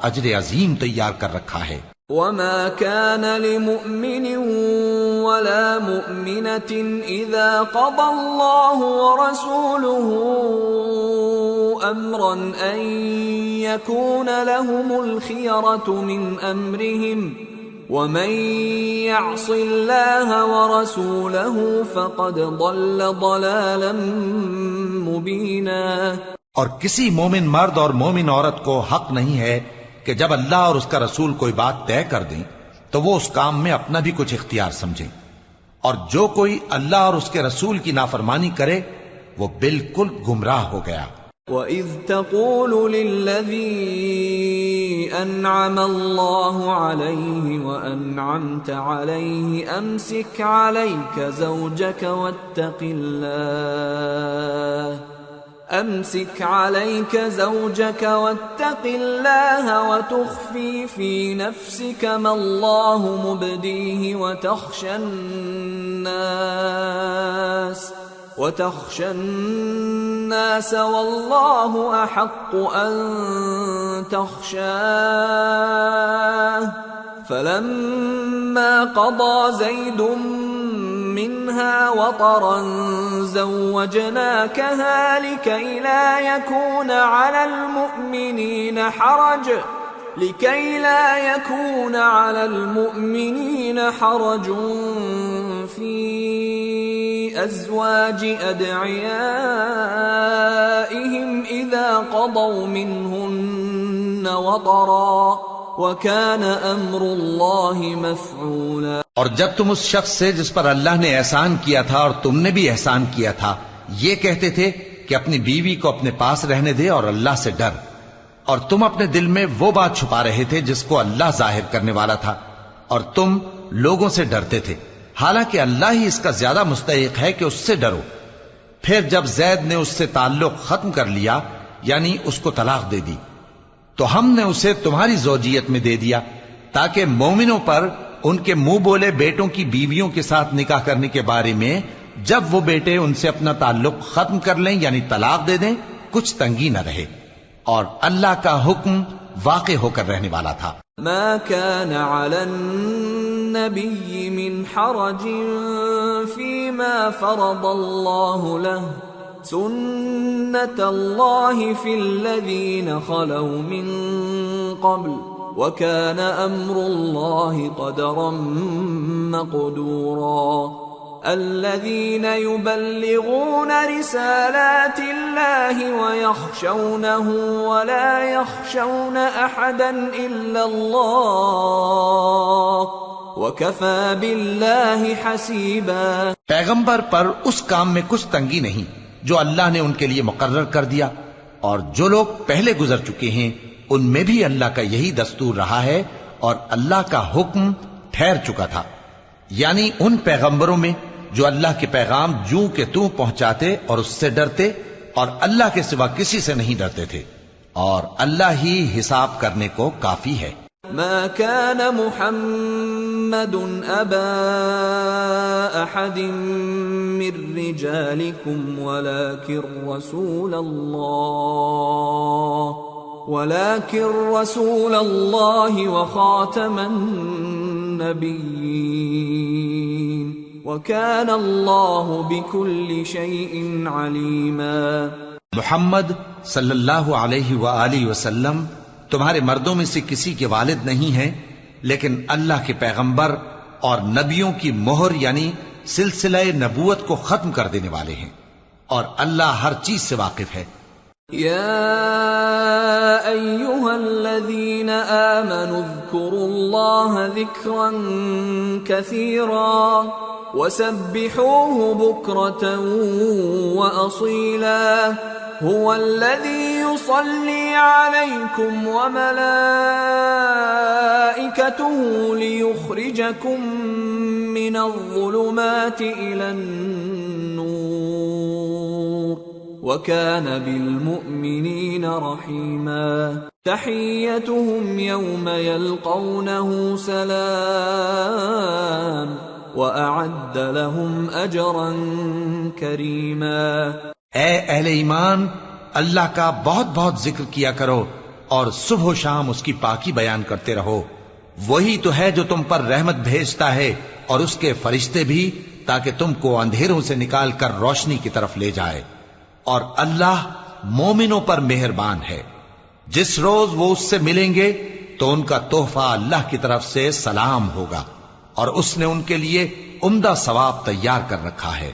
اجر عظیم تیار کر رکھا ہے۔ وما كان لمؤمن ولا مؤمنة إذا قضى الله ورسوله أمرا أن يكون لهم الخيرة من أمرهم ومن يعص الله ورسوله فقد ضل ضلالا مبينا۔ اور کسی مومن مرد اور مومن عورت کو حق نہیں ہے کہ جب اللہ اور اس کا رسول کوئی بات طے کر دیں تو وہ اس کام میں اپنا بھی کچھ اختیار سمجھیں، اور جو کوئی اللہ اور اس کے رسول کی نافرمانی کرے وہ بالکل گمراہ ہو گیا۔ وَإِذْ تَقُولُ لِلَّذِي أَنْعَمَ اللَّهُ عَلَيْهِ وَأَنْعَمْتَ عَلَيْهِ أَمْسِكْ عَلَيْكَ زَوْجَكَ وَاتَّقِ اللَّهَ وَتُخْفِي فِي نَفْسِكَ مَا اللَّهُ مُبْدِيهِ وَتَخْشَى النَّاسَ وَاللَّهُ أَحَقُّ أَن تَخْشَاهُ فَلَمَّا قَضَى زَيْدٌ منها وطرا زوجناكها لكي لا يكون على المؤمنين حرج في أزواج أدعيائهم إذا قضوا منهن وطرا وَكَانَ أَمْرُ اللَّهِ مَفْعُولًا۔ اور جب تم اس شخص سے جس پر اللہ نے احسان کیا تھا اور تم نے بھی احسان کیا تھا یہ کہتے تھے کہ اپنی بیوی کو اپنے پاس رہنے دے اور اللہ سے ڈر، اور تم اپنے دل میں وہ بات چھپا رہے تھے جس کو اللہ ظاہر کرنے والا تھا، اور تم لوگوں سے ڈرتے تھے، حالانکہ اللہ ہی اس کا زیادہ مستحق ہے کہ اس سے ڈرو۔ پھر جب زید نے اس سے تعلق ختم کر لیا یعنی اس کو طلاق دے دی تو ہم نے اسے تمہاری زوجیت میں دے دیا تاکہ مومنوں پر ان کے منہ بولے بیٹوں کی بیویوں کے ساتھ نکاح کرنے کے بارے میں جب وہ بیٹے ان سے اپنا تعلق ختم کر لیں یعنی طلاق دے دیں کچھ تنگی نہ رہے، اور اللہ کا حکم واقع ہو کر رہنے والا تھا۔ ما كان على النبي من حرج فيما فرض الله له سنة الله في الذين خلوا من قبل وكان أمر الله قدرا مقدورا۔ الذين يبلغون رسالات الله ويخشونه ولا يخشون أحدا إلا الله وكفى بالله حسيبا۔ پیغمبر پر اس کام میں کچھ تنگی نہیں جو اللہ نے ان کے لیے مقرر کر دیا، اور جو لوگ پہلے گزر چکے ہیں ان میں بھی اللہ کا یہی دستور رہا ہے، اور اللہ کا حکم ٹھہر چکا تھا، یعنی ان پیغمبروں میں جو اللہ کے پیغام جوں کہ توں پہنچاتے اور اس سے ڈرتے اور اللہ کے سوا کسی سے نہیں ڈرتے تھے، اور اللہ ہی حساب کرنے کو کافی ہے۔ ما كان محمد أبا أحد من رجالكم ولكن رسول الله وخاتم النبيين وكان الله بكل شيء عليما۔ محمد صلی اللہ علیہ وآلہ وسلم تمہارے مردوں میں سے کسی کے والد نہیں ہیں، لیکن اللہ کے پیغمبر اور نبیوں کی مہر یعنی سلسلہ نبوت کو ختم کر دینے والے ہیں، اور اللہ ہر چیز سے واقف ہے۔ يا أيها الذين آمنوا اذكروا الله ذكرا كثيرا وسبحوه بكرة وأصيلا هو الذي يصلي عليكم وملائكته ليخرجكم من الظلمات إلى النور وكان بالمؤمنين رحيما تحيتهم يوم يلقونه سلام وأعد لهم أجرا كريما۔ اے اہل ایمان، اللہ کا بہت بہت ذکر کیا کرو اور صبح و شام اس کی پاکی بیان کرتے رہو۔ وہی تو ہے جو تم پر رحمت بھیجتا ہے اور اس کے فرشتے بھی، تاکہ تم کو اندھیروں سے نکال کر روشنی کی طرف لے جائے۔ اور اللہ مومنوں پر مہربان ہے۔ جس روز وہ اس سے ملیں گے تو ان کا تحفہ اللہ کی طرف سے سلام ہوگا، اور اس نے ان کے لیے عمدہ ثواب تیار کر رکھا ہے۔